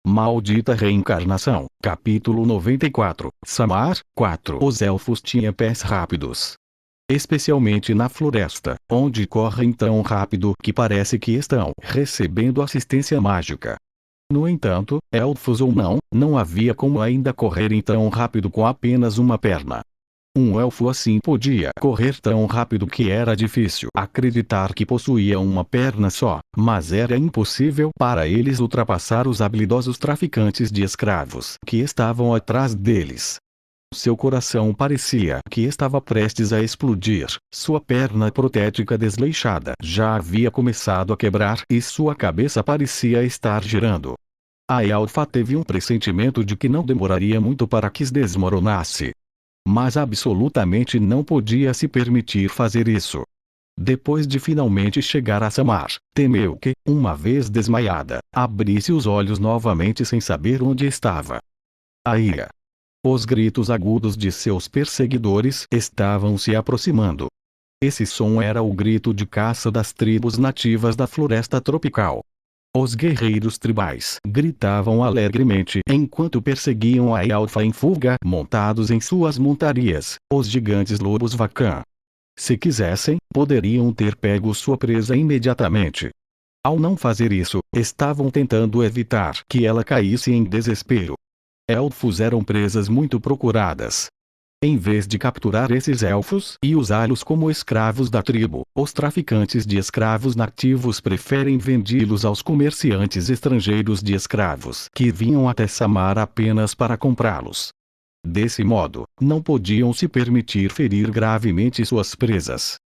Maldita reencarnação. Capítulo 94. Samar 4. Os elfos tinham pés rápidos. Especialmente na floresta, onde correm tão rápido que parece que estão recebendo assistência mágica. No entanto, elfos ou não, não havia como ainda correrem tão rápido com apenas uma perna. Um elfo assim podia correr tão rápido que era difícil acreditar que possuía uma perna só, mas era impossível para eles ultrapassar os habilidosos traficantes de escravos que estavam atrás deles. Seu coração parecia que estava prestes a explodir, sua perna protética desleixada já havia começado a quebrar e sua cabeça parecia estar girando. A elfa teve um pressentimento de que não demoraria muito para que se desmoronasse. Mas absolutamente não podia se permitir fazer isso. Depois de finalmente chegar a Samar, temeu que, uma vez desmaiada, abrisse os olhos novamente sem saber onde estava. A ira. Os gritos agudos de seus perseguidores estavam se aproximando. Esse som era o grito de caça das tribos nativas da floresta tropical. Os guerreiros tribais gritavam alegremente enquanto perseguiam a elfa em fuga montados em suas montarias, os gigantes lobos Vacan. Se quisessem, poderiam ter pego sua presa imediatamente. Ao não fazer isso, estavam tentando evitar que ela caísse em desespero. Elfos eram presas muito procuradas. Em vez de capturar esses elfos e usá-los como escravos da tribo, os traficantes de escravos nativos preferem vendê-los aos comerciantes estrangeiros de escravos que vinham até Samar apenas para comprá-los. Desse modo, não podiam se permitir ferir gravemente suas presas.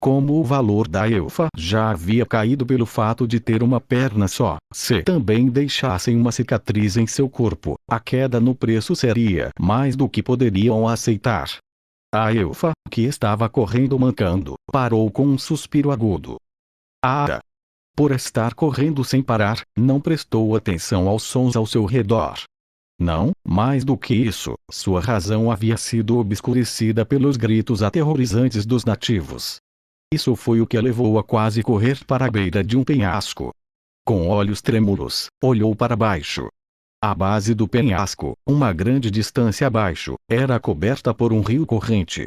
Como o valor da elfa já havia caído pelo fato de ter uma perna só, se também deixassem uma cicatriz em seu corpo, a queda no preço seria mais do que poderiam aceitar. A elfa, que estava correndo mancando, parou com um suspiro agudo. Ah! Por estar correndo sem parar, não prestou atenção aos sons ao seu redor. Não, mais do que isso, sua razão havia sido obscurecida pelos gritos aterrorizantes dos nativos. Isso foi o que a levou a quase correr para a beira de um penhasco. Com olhos trêmulos, olhou para baixo. A base do penhasco, uma grande distância abaixo, era coberta por um rio corrente.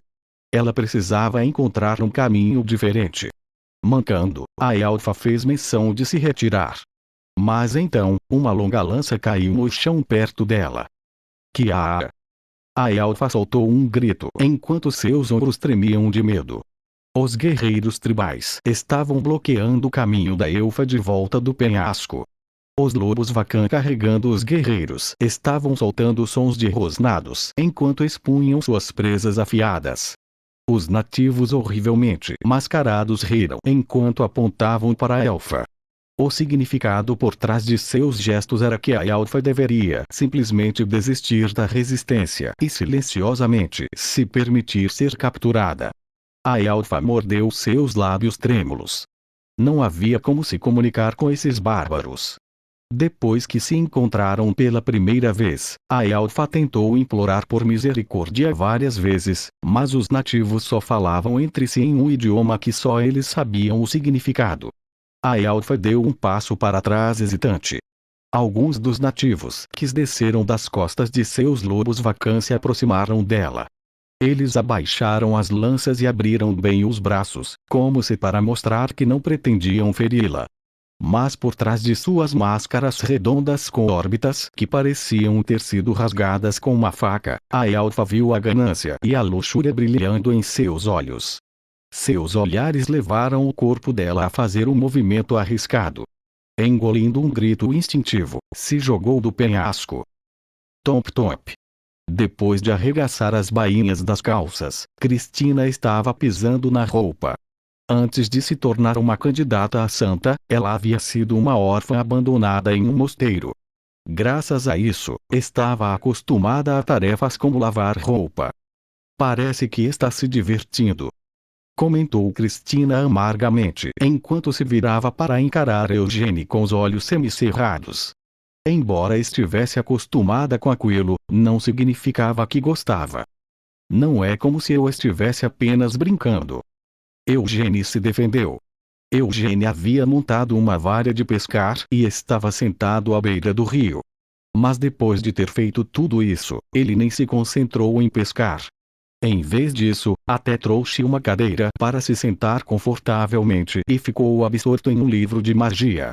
Ela precisava encontrar um caminho diferente. Mancando, a elfa fez menção de se retirar. Mas então, uma longa lança caiu no chão perto dela. Kiara! A elfa soltou um grito enquanto seus ombros tremiam de medo. Os guerreiros tribais estavam bloqueando o caminho da elfa de volta do penhasco. Os lobos Vacan carregando os guerreiros estavam soltando sons de rosnados enquanto expunham suas presas afiadas. Os nativos horrivelmente mascarados riram enquanto apontavam para a elfa. O significado por trás de seus gestos era que a elfa deveria simplesmente desistir da resistência e silenciosamente se permitir ser capturada. A elfa mordeu seus lábios trêmulos. Não havia como se comunicar com esses bárbaros. Depois que se encontraram pela primeira vez, a elfa tentou implorar por misericórdia várias vezes, mas os nativos só falavam entre si em um idioma que só eles sabiam o significado. A elfa deu um passo para trás hesitante. Alguns dos nativos que desceram das costas de seus lobos Vacan se aproximaram dela. Eles abaixaram as lanças e abriram bem os braços, como se para mostrar que não pretendiam feri-la. Mas por trás de suas máscaras redondas com órbitas que pareciam ter sido rasgadas com uma faca, a elfa viu a ganância e a luxúria brilhando em seus olhos. Seus olhares levaram o corpo dela a fazer um movimento arriscado. Engolindo um grito instintivo, se jogou do penhasco. Tomp-tomp. Depois de arregaçar as bainhas das calças, Cristina estava pisando na roupa. Antes de se tornar uma candidata a santa, ela havia sido uma órfã abandonada em um mosteiro. Graças a isso, estava acostumada a tarefas como lavar roupa. Parece que está se divertindo, comentou Cristina amargamente enquanto se virava para encarar Eugênie com os olhos semicerrados. Embora estivesse acostumada com aquilo, não significava que gostava. Não é como se eu estivesse apenas brincando. Eugênie se defendeu. Eugênie havia montado uma vara de pescar e estava sentado à beira do rio. Mas depois de ter feito tudo isso, ele nem se concentrou em pescar. Em vez disso, até trouxe uma cadeira para se sentar confortavelmente e ficou absorto em um livro de magia.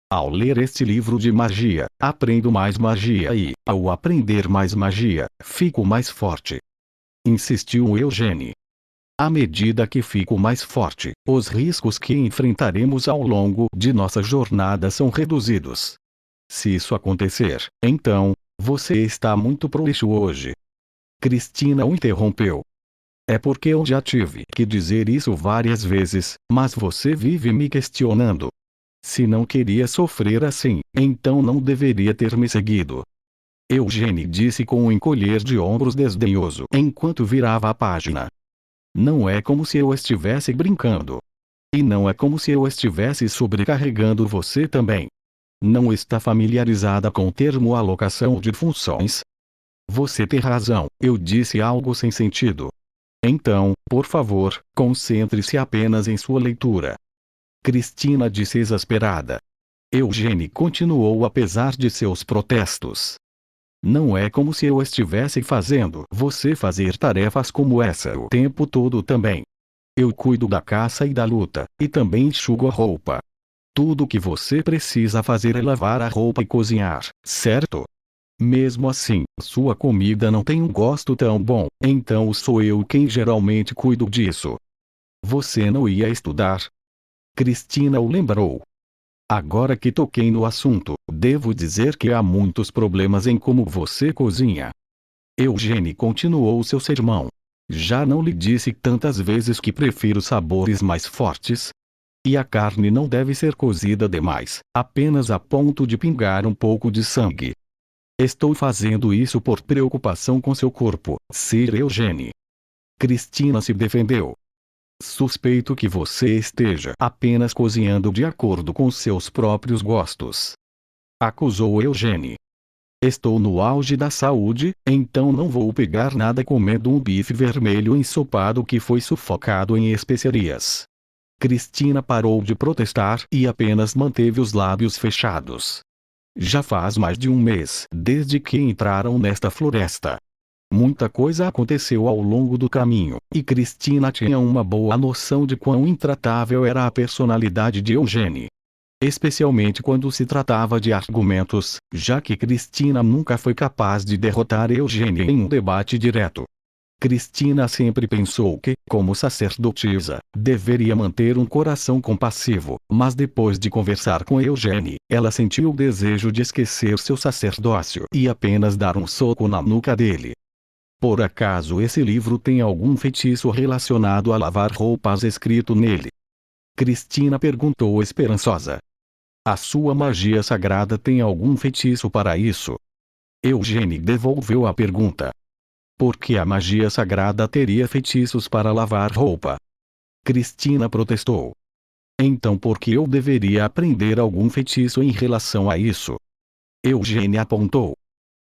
Ao ler este livro de magia, aprendo mais magia e, ao aprender mais magia, fico mais forte. Insistiu Eugênie. À medida que fico mais forte, os riscos que enfrentaremos ao longo de nossa jornada são reduzidos. Se isso acontecer, então, você está muito prolixo hoje. Cristina o interrompeu. É porque eu já tive que dizer isso várias vezes, mas você vive me questionando. Se não queria sofrer assim, então não deveria ter me seguido. Eugênie disse com um encolher de ombros desdenhoso enquanto virava a página. Não é como se eu estivesse brincando. E não é como se eu estivesse sobrecarregando você também. Não está familiarizada com o termo alocação de funções? Você tem razão, eu disse algo sem sentido. Então, por favor, concentre-se apenas em sua leitura. Cristina disse exasperada. Eugênie continuou apesar de seus protestos. Não é como se eu estivesse fazendo você fazer tarefas como essa o tempo todo também. Eu cuido da caça e da luta, e também enxugo a roupa. Tudo o que você precisa fazer é lavar a roupa e cozinhar, certo? Mesmo assim, sua comida não tem um gosto tão bom, então sou eu quem geralmente cuido disso. Você não ia estudar? Cristina o lembrou. Agora que toquei no assunto, devo dizer que há muitos problemas em como você cozinha. Eugênie continuou seu sermão. Já não lhe disse tantas vezes que prefiro sabores mais fortes? E a carne não deve ser cozida demais, apenas a ponto de pingar um pouco de sangue. Estou fazendo isso por preocupação com seu corpo, Sir Eugênie. Cristina se defendeu. Suspeito que você esteja apenas cozinhando de acordo com seus próprios gostos. Acusou Eugênie. Estou no auge da saúde, então não vou pegar nada comendo um bife vermelho ensopado que foi sufocado em especiarias. Cristina parou de protestar e apenas manteve os lábios fechados. Já faz mais de um mês desde que entraram nesta floresta. Muita coisa aconteceu ao longo do caminho, e Cristina tinha uma boa noção de quão intratável era a personalidade de Eugênie. Especialmente quando se tratava de argumentos, já que Cristina nunca foi capaz de derrotar Eugênie em um debate direto. Cristina sempre pensou que, como sacerdotisa, deveria manter um coração compassivo, mas depois de conversar com Eugênie, ela sentiu o desejo de esquecer seu sacerdócio e apenas dar um soco na nuca dele. Por acaso esse livro tem algum feitiço relacionado a lavar roupas escrito nele? Cristina perguntou esperançosa. A sua magia sagrada tem algum feitiço para isso? Eugênie devolveu a pergunta. Porque a magia sagrada teria feitiços para lavar roupa? Cristina protestou. Então por que eu deveria aprender algum feitiço em relação a isso? Eugênie apontou.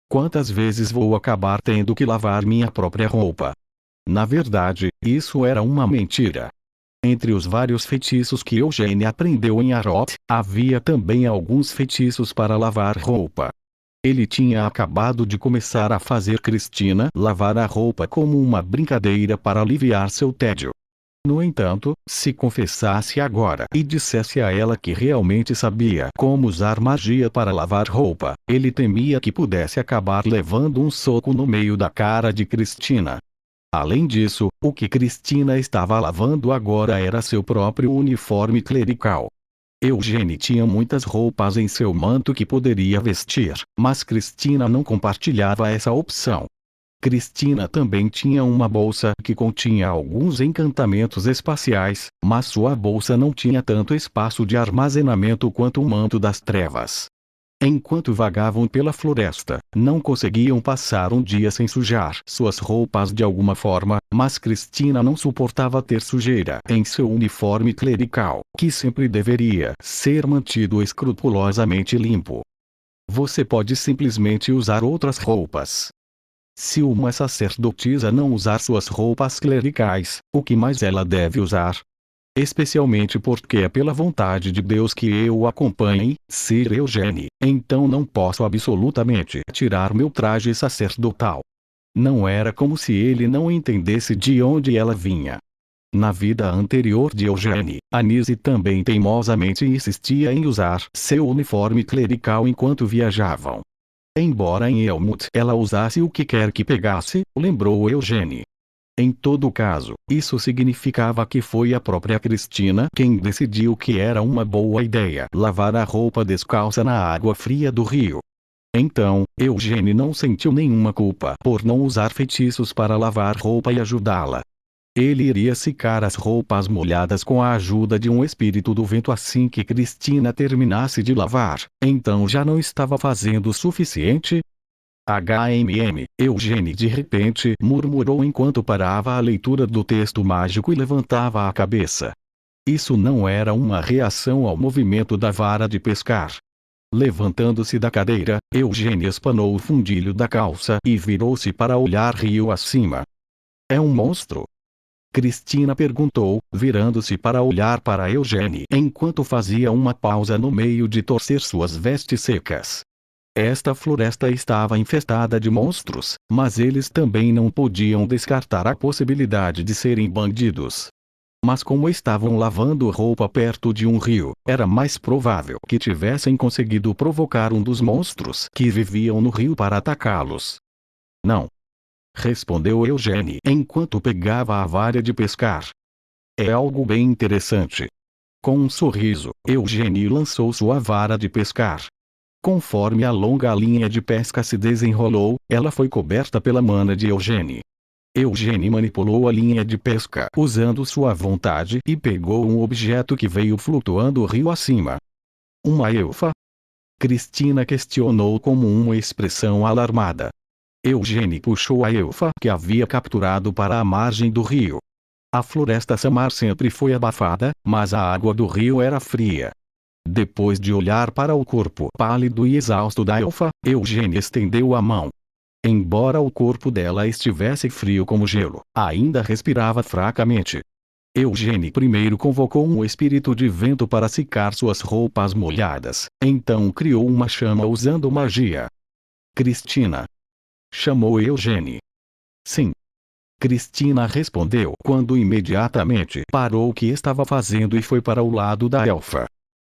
Quantas vezes vou acabar tendo que lavar minha própria roupa? Na verdade, isso era uma mentira. Entre os vários feitiços que Eugênie aprendeu em Arot, havia também alguns feitiços para lavar roupa. Ele tinha acabado de começar a fazer Cristina lavar a roupa como uma brincadeira para aliviar seu tédio. No entanto, se confessasse agora e dissesse a ela que realmente sabia como usar magia para lavar roupa, ele temia que pudesse acabar levando um soco no meio da cara de Cristina. Além disso, o que Cristina estava lavando agora era seu próprio uniforme clerical. Eugênie tinha muitas roupas em seu manto que poderia vestir, mas Cristina não compartilhava essa opção. Cristina também tinha uma bolsa que continha alguns encantamentos espaciais, mas sua bolsa não tinha tanto espaço de armazenamento quanto o manto das trevas. Enquanto vagavam pela floresta, não conseguiam passar um dia sem sujar suas roupas de alguma forma, mas Cristina não suportava ter sujeira em seu uniforme clerical, que sempre deveria ser mantido escrupulosamente limpo. Você pode simplesmente usar outras roupas. Se uma sacerdotisa não usar suas roupas clericais, o que mais ela deve usar? Especialmente porque é pela vontade de Deus que eu o acompanhe, Sir Eugene, então não posso absolutamente tirar meu traje sacerdotal. Não era como se ele não entendesse de onde ela vinha. Na vida anterior de Eugene, Anise também teimosamente insistia em usar seu uniforme clerical enquanto viajavam. Embora em Elmut ela usasse o que quer que pegasse, lembrou Eugene. Em todo caso, isso significava que foi a própria Cristina quem decidiu que era uma boa ideia lavar a roupa descalça na água fria do rio. Então, Eugene não sentiu nenhuma culpa por não usar feitiços para lavar roupa e ajudá-la. Ele iria secar as roupas molhadas com a ajuda de um espírito do vento assim que Cristina terminasse de lavar, então já não estava fazendo o suficiente? Eugene de repente murmurou enquanto parava a leitura do texto mágico e levantava a cabeça. Isso não era uma reação ao movimento da vara de pescar. Levantando-se da cadeira, Eugene espanou o fundilho da calça e virou-se para olhar rio acima. É um monstro? Cristina perguntou, virando-se para olhar para Eugene enquanto fazia uma pausa no meio de torcer suas vestes secas. Esta floresta estava infestada de monstros, mas eles também não podiam descartar a possibilidade de serem bandidos. Mas como estavam lavando roupa perto de um rio, era mais provável que tivessem conseguido provocar um dos monstros que viviam no rio para atacá-los. Não. Respondeu Eugene enquanto pegava a vara de pescar. É algo bem interessante. Com um sorriso, Eugene lançou sua vara de pescar. Conforme a longa linha de pesca se desenrolou, ela foi coberta pela mana de Eugene. Eugene manipulou a linha de pesca usando sua vontade e pegou um objeto que veio flutuando rio acima. Uma elfa? Cristina questionou com uma expressão alarmada. Eugene puxou a elfa que havia capturado para a margem do rio. A floresta Samar sempre foi abafada, mas a água do rio era fria. Depois de olhar para o corpo pálido e exausto da elfa, Eugene estendeu a mão. Embora o corpo dela estivesse frio como gelo, ainda respirava fracamente. Eugene primeiro convocou um espírito de vento para secar suas roupas molhadas, então criou uma chama usando magia. Cristina. Chamou Eugene. Sim. Cristina respondeu quando imediatamente parou o que estava fazendo e foi para o lado da elfa.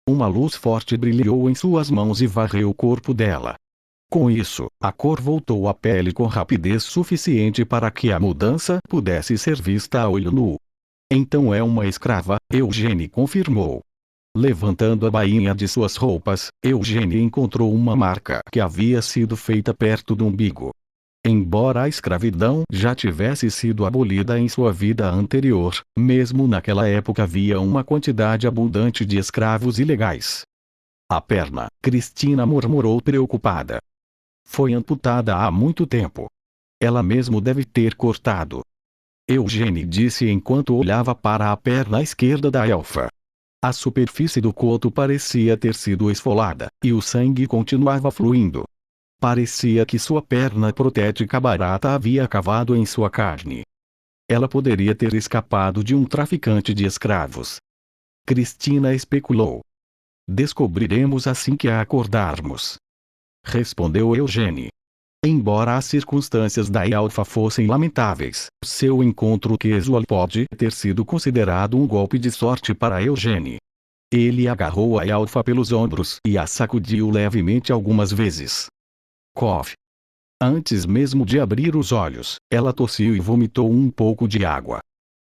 Uma luz forte brilhou em suas mãos e varreu o corpo dela. Com isso, a cor voltou à pele com rapidez suficiente para que a mudança pudesse ser vista a olho nu. Então é uma escrava, Eugene confirmou. Levantando a bainha de suas roupas, Eugene encontrou uma marca que havia sido feita perto do umbigo. Embora a escravidão já tivesse sido abolida em sua vida anterior, mesmo naquela época havia uma quantidade abundante de escravos ilegais. A perna, Cristina murmurou preocupada. Foi amputada há muito tempo. Ela mesmo deve ter cortado. Eugene disse enquanto olhava para a perna esquerda da elfa. A superfície do coto parecia ter sido esfolada, e o sangue continuava fluindo. Parecia que sua perna protética barata havia cavado em sua carne. Ela poderia ter escapado de um traficante de escravos. Cristina especulou. Descobriremos assim que a acordarmos. Respondeu Eugene. Embora as circunstâncias da elfa fossem lamentáveis, seu encontro casual pode ter sido considerado um golpe de sorte para Eugene. Ele agarrou a elfa pelos ombros e a sacudiu levemente algumas vezes. Cough. Antes mesmo de abrir os olhos, ela tossiu e vomitou um pouco de água.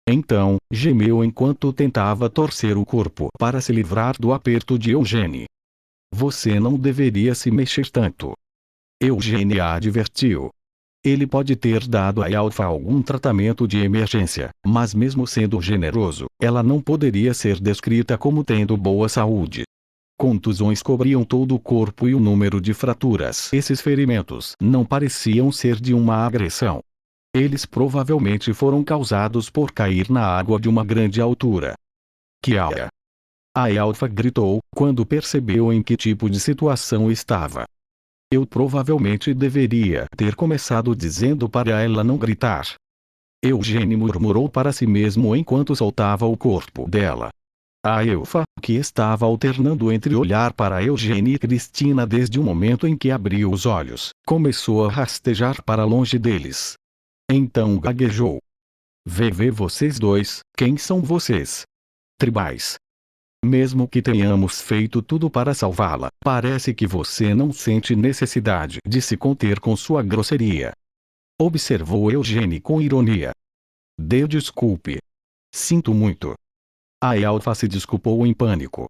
Então, gemeu enquanto tentava torcer o corpo para se livrar do aperto de Eugene. Você não deveria se mexer tanto. Eugene a advertiu. Ele pode ter dado a elfa algum tratamento de emergência, mas mesmo sendo generoso, ela não poderia ser descrita como tendo boa saúde. Contusões cobriam todo o corpo e o número de fraturas. Esses ferimentos não pareciam ser de uma agressão. Eles provavelmente foram causados por cair na água de uma grande altura. Kiara! A elfa gritou, quando percebeu em que tipo de situação estava. Eu provavelmente deveria ter começado dizendo para ela não gritar. Eugênie murmurou para si mesmo enquanto soltava o corpo dela. A elfa, que estava alternando entre olhar para Eugênie e Cristina desde o momento em que abriu os olhos, começou a rastejar para longe deles. Então gaguejou. Vê vocês dois, quem são vocês? Tribais. Mesmo que tenhamos feito tudo para salvá-la, parece que você não sente necessidade de se conter com sua grosseria. Observou Eugênie com ironia. Dê desculpe. Sinto muito. A elfa se desculpou em pânico.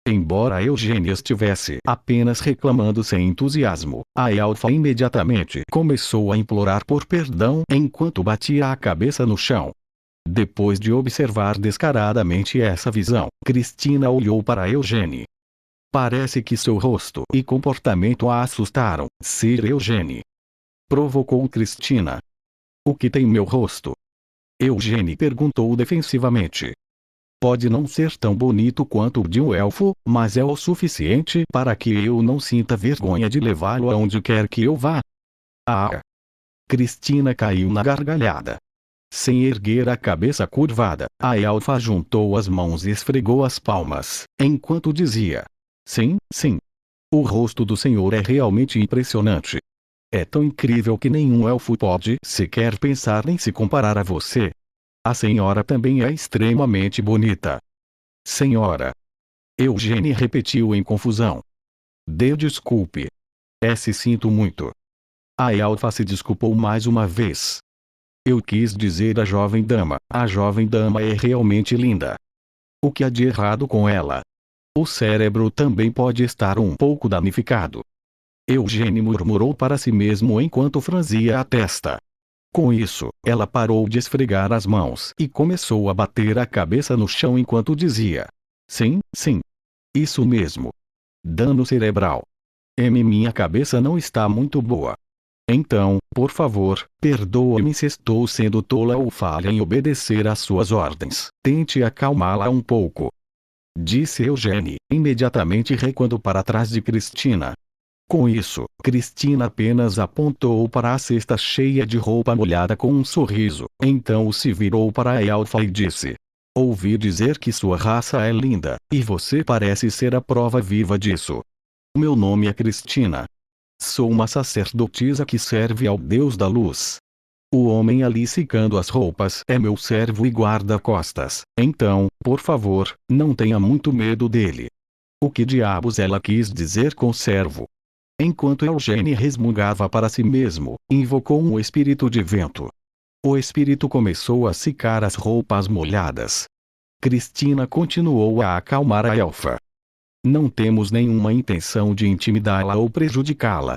Embora Eugênie estivesse apenas reclamando sem entusiasmo, a elfa imediatamente começou a implorar por perdão enquanto batia a cabeça no chão. Depois de observar descaradamente essa visão, Cristina olhou para Eugênie. Parece que seu rosto e comportamento a assustaram, Sir Eugênie. Provocou Cristina. O que tem meu rosto? Eugênie perguntou defensivamente. Pode não ser tão bonito quanto o de um elfo, mas é o suficiente para que eu não sinta vergonha de levá-lo aonde quer que eu vá. Ah! Cristina caiu na gargalhada. Sem erguer a cabeça curvada, a elfa juntou as mãos e esfregou as palmas, enquanto dizia: Sim, sim. O rosto do senhor é realmente impressionante. É tão incrível que nenhum elfo pode sequer pensar em se comparar a você. A senhora também é extremamente bonita. Senhora. Eugênie repetiu em confusão. Dê desculpe. Se sinto muito. A elfa se desculpou mais uma vez. Eu quis dizer a jovem dama é realmente linda. O que há de errado com ela? O cérebro também pode estar um pouco danificado. Eugênie murmurou para si mesmo enquanto franzia a testa. Com isso, ela parou de esfregar as mãos e começou a bater a cabeça no chão enquanto dizia: Sim, sim. Isso mesmo. Dano cerebral. Minha cabeça não está muito boa. Então, por favor, perdoa-me se estou sendo tola ou falha em obedecer às suas ordens. Tente acalmá-la um pouco. Disse Eugênie, imediatamente recuando para trás de Cristina. Com isso, Cristina apenas apontou para a cesta cheia de roupa molhada com um sorriso, então se virou para a elfa e disse: Ouvi dizer que sua raça é linda, e você parece ser a prova viva disso. Meu nome é Cristina. Sou uma sacerdotisa que serve ao Deus da Luz. O homem ali secando as roupas é meu servo e guarda-costas, então, por favor, não tenha muito medo dele. O que diabos ela quis dizer com servo? Enquanto Eugênie resmungava para si mesmo, invocou um espírito de vento. O espírito começou a secar as roupas molhadas. Cristina continuou a acalmar a elfa. Não temos nenhuma intenção de intimidá-la ou prejudicá-la.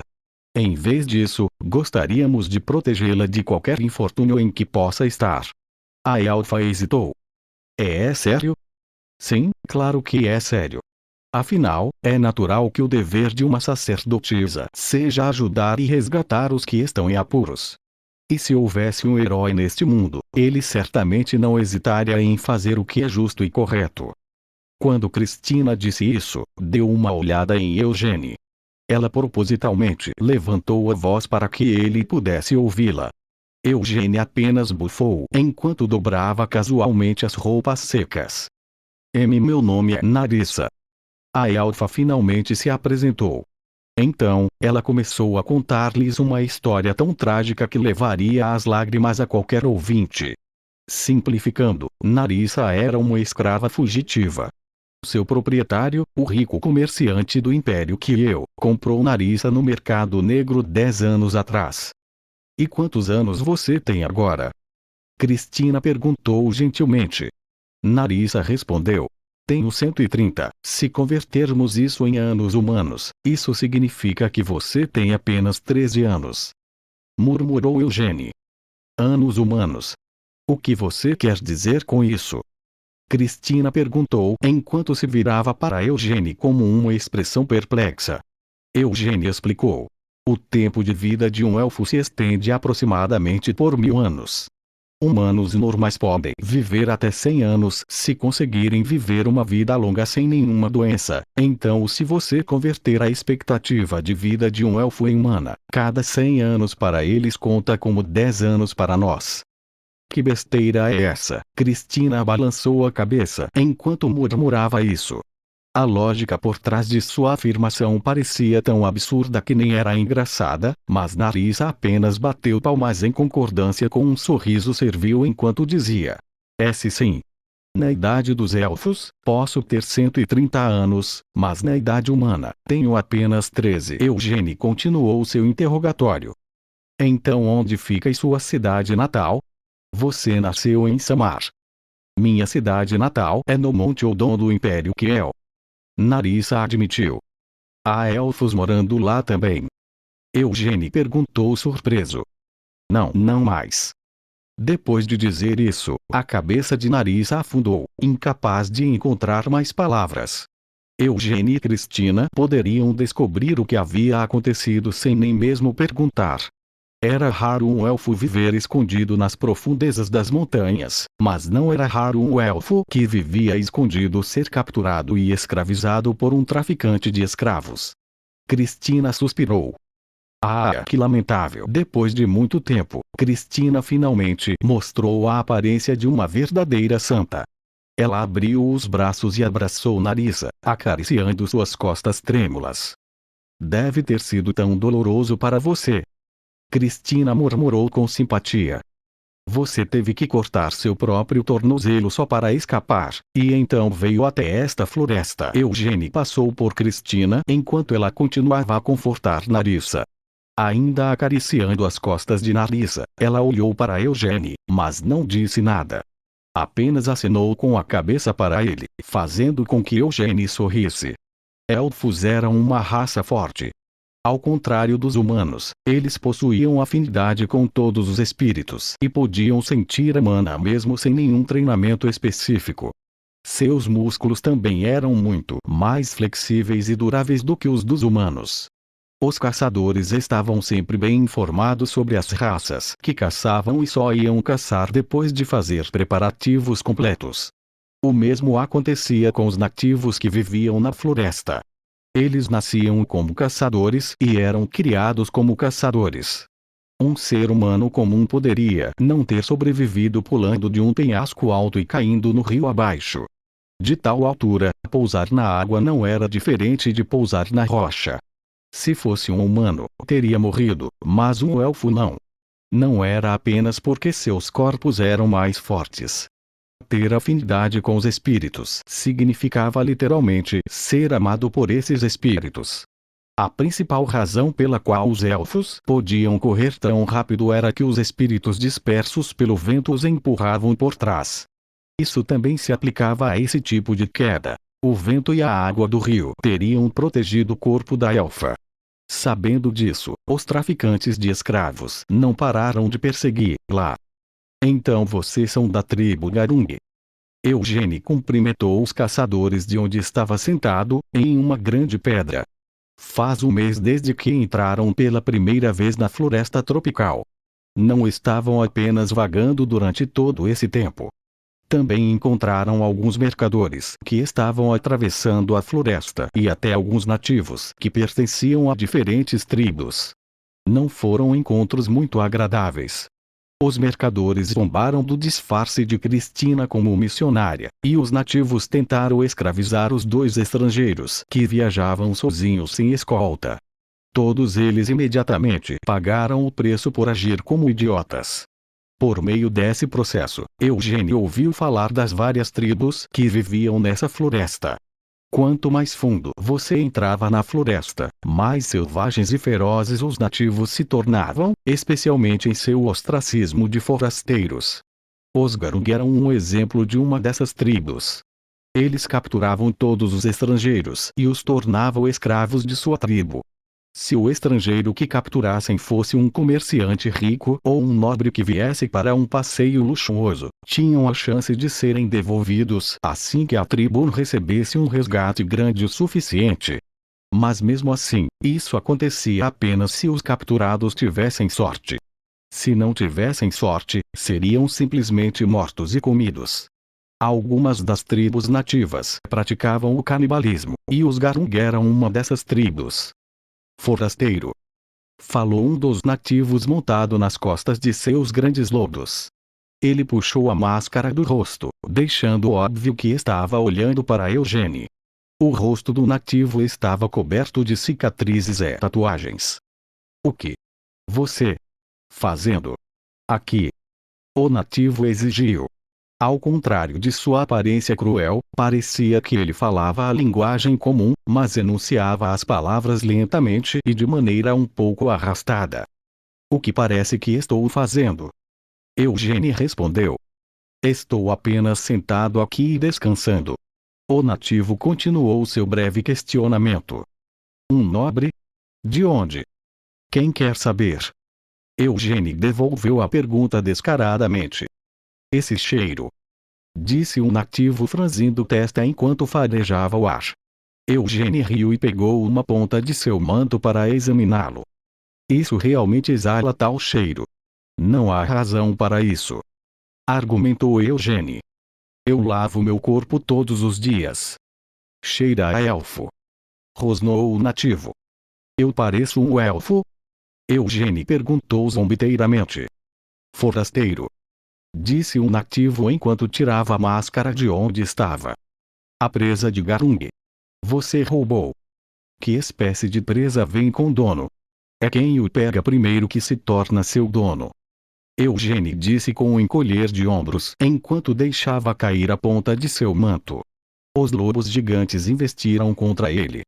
Em vez disso, gostaríamos de protegê-la de qualquer infortúnio em que possa estar. A elfa hesitou. É sério? Sim, claro que é sério. Afinal, é natural que o dever de uma sacerdotisa seja ajudar e resgatar os que estão em apuros. E se houvesse um herói neste mundo, ele certamente não hesitaria em fazer o que é justo e correto. Quando Cristina disse isso, deu uma olhada em Eugênie. Ela propositalmente levantou a voz para que ele pudesse ouvi-la. Eugênie apenas bufou enquanto dobrava casualmente as roupas secas. Meu nome é Narissa. A elfa finalmente se apresentou. Então, ela começou a contar-lhes uma história tão trágica que levaria às lágrimas a qualquer ouvinte. Simplificando, Narissa era uma escrava fugitiva. Seu proprietário, o rico comerciante do Império Kieu, comprou Narissa no mercado negro 10 anos atrás. E quantos anos você tem agora? Cristina perguntou gentilmente. Narissa respondeu. Tenho 130. Se convertermos isso em anos humanos, isso significa que você tem apenas 13 anos. Murmurou Eugênie. Anos humanos. O que você quer dizer com isso? Cristina perguntou enquanto se virava para Eugênie como uma expressão perplexa. Eugênie explicou. O tempo de vida de um elfo se estende aproximadamente por 1000 anos. Humanos normais podem viver até 100 anos se conseguirem viver uma vida longa sem nenhuma doença. Então, se você converter a expectativa de vida de um elfo em humana, cada 100 anos para eles conta como 10 anos para nós. Que besteira é essa? Cristina balançou a cabeça enquanto murmurava isso. A lógica por trás de sua afirmação parecia tão absurda que nem era engraçada, mas Narissa apenas bateu palmas em concordância com um sorriso servil enquanto dizia: sim. Na idade dos elfos, posso ter 130 anos, mas na idade humana, tenho apenas 13. Eugênie continuou seu interrogatório. Então onde fica sua cidade natal? Você nasceu em Samar. Minha cidade natal é no Monte Odon do Império Kiel. Narissa admitiu. Há elfos morando lá também? Eugênie perguntou surpreso. Não mais. Depois de dizer isso, a cabeça de Narissa afundou, incapaz de encontrar mais palavras. Eugênie e Cristina poderiam descobrir o que havia acontecido sem nem mesmo perguntar. Era raro um elfo viver escondido nas profundezas das montanhas, mas não era raro um elfo que vivia escondido ser capturado e escravizado por um traficante de escravos. Cristina suspirou. Ah, que lamentável! Depois de muito tempo, Cristina finalmente mostrou a aparência de uma verdadeira santa. Ela abriu os braços e abraçou Narissa, acariciando suas costas trêmulas. Deve ter sido tão doloroso para você. Cristina murmurou com simpatia. Você teve que cortar seu próprio tornozelo só para escapar, e então veio até esta floresta. Eugênie passou por Cristina enquanto ela continuava a confortar Narissa. Ainda acariciando as costas de Narissa, ela olhou para Eugênie, mas não disse nada. Apenas acenou com a cabeça para ele, fazendo com que Eugênie sorrisse. Elfos eram uma raça forte. Ao contrário dos humanos, eles possuíam afinidade com todos os espíritos e podiam sentir a mana mesmo sem nenhum treinamento específico. Seus músculos também eram muito mais flexíveis e duráveis do que os dos humanos. Os caçadores estavam sempre bem informados sobre as raças que caçavam e só iam caçar depois de fazer preparativos completos. O mesmo acontecia com os nativos que viviam na floresta. Eles nasciam como caçadores e eram criados como caçadores. Um ser humano comum poderia não ter sobrevivido pulando de um penhasco alto e caindo no rio abaixo. De tal altura, pousar na água não era diferente de pousar na rocha. Se fosse um humano, teria morrido, mas um elfo não. Não era apenas porque seus corpos eram mais fortes. Ter afinidade com os espíritos significava literalmente ser amado por esses espíritos. A principal razão pela qual os elfos podiam correr tão rápido era que os espíritos dispersos pelo vento os empurravam por trás. Isso também se aplicava a esse tipo de queda. O vento e a água do rio teriam protegido o corpo da elfa. Sabendo disso, os traficantes de escravos não pararam de persegui-la. Então vocês são da tribo Garung. Eugênie cumprimentou os caçadores de onde estava sentado, em uma grande pedra. Faz um mês desde que entraram pela primeira vez na floresta tropical. Não estavam apenas vagando durante todo esse tempo. Também encontraram alguns mercadores que estavam atravessando a floresta e até alguns nativos que pertenciam a diferentes tribos. Não foram encontros muito agradáveis. Os mercadores zombaram do disfarce de Cristina como missionária, e os nativos tentaram escravizar os dois estrangeiros que viajavam sozinhos sem escolta. Todos eles imediatamente pagaram o preço por agir como idiotas. Por meio desse processo, Eugênie ouviu falar das várias tribos que viviam nessa floresta. Quanto mais fundo você entrava na floresta, mais selvagens e ferozes os nativos se tornavam, especialmente em seu ostracismo de forasteiros. Os Garung eram um exemplo de uma dessas tribos. Eles capturavam todos os estrangeiros e os tornavam escravos de sua tribo. Se o estrangeiro que capturassem fosse um comerciante rico ou um nobre que viesse para um passeio luxuoso, tinham a chance de serem devolvidos assim que a tribo recebesse um resgate grande o suficiente. Mas mesmo assim, isso acontecia apenas se os capturados tivessem sorte. Se não tivessem sorte, seriam simplesmente mortos e comidos. Algumas das tribos nativas praticavam o canibalismo, e os Garung eram uma dessas tribos. Forasteiro, falou um dos nativos montado nas costas de seus grandes lobos. Ele puxou a máscara do rosto, deixando óbvio que estava olhando para Eugênie. O rosto do nativo estava coberto de cicatrizes e tatuagens. O que você fazendo aqui? O nativo exigiu. Ao contrário de sua aparência cruel, parecia que ele falava a linguagem comum, mas enunciava as palavras lentamente e de maneira um pouco arrastada. O que parece que estou fazendo? Eugênie respondeu. Estou apenas sentado aqui e descansando. O nativo continuou seu breve questionamento. Um nobre? De onde? Quem quer saber? Eugênie devolveu a pergunta descaradamente. Esse cheiro, disse o nativo franzindo testa enquanto farejava o ar. Eugênie riu e pegou uma ponta de seu manto para examiná-lo. Isso realmente exala tal cheiro. Não há razão para isso, argumentou Eugênie. Eu lavo meu corpo todos os dias. Cheira a elfo, rosnou o nativo. Eu pareço um elfo? Eugênie perguntou zombeteiramente. Forasteiro, disse o nativo enquanto tirava a máscara de onde estava. A presa de Garung. Você roubou. Que espécie de presa vem com dono? É quem o pega primeiro que se torna seu dono. Eugênie disse com um encolher de ombros enquanto deixava cair a ponta de seu manto. Os lobos gigantes investiram contra ele.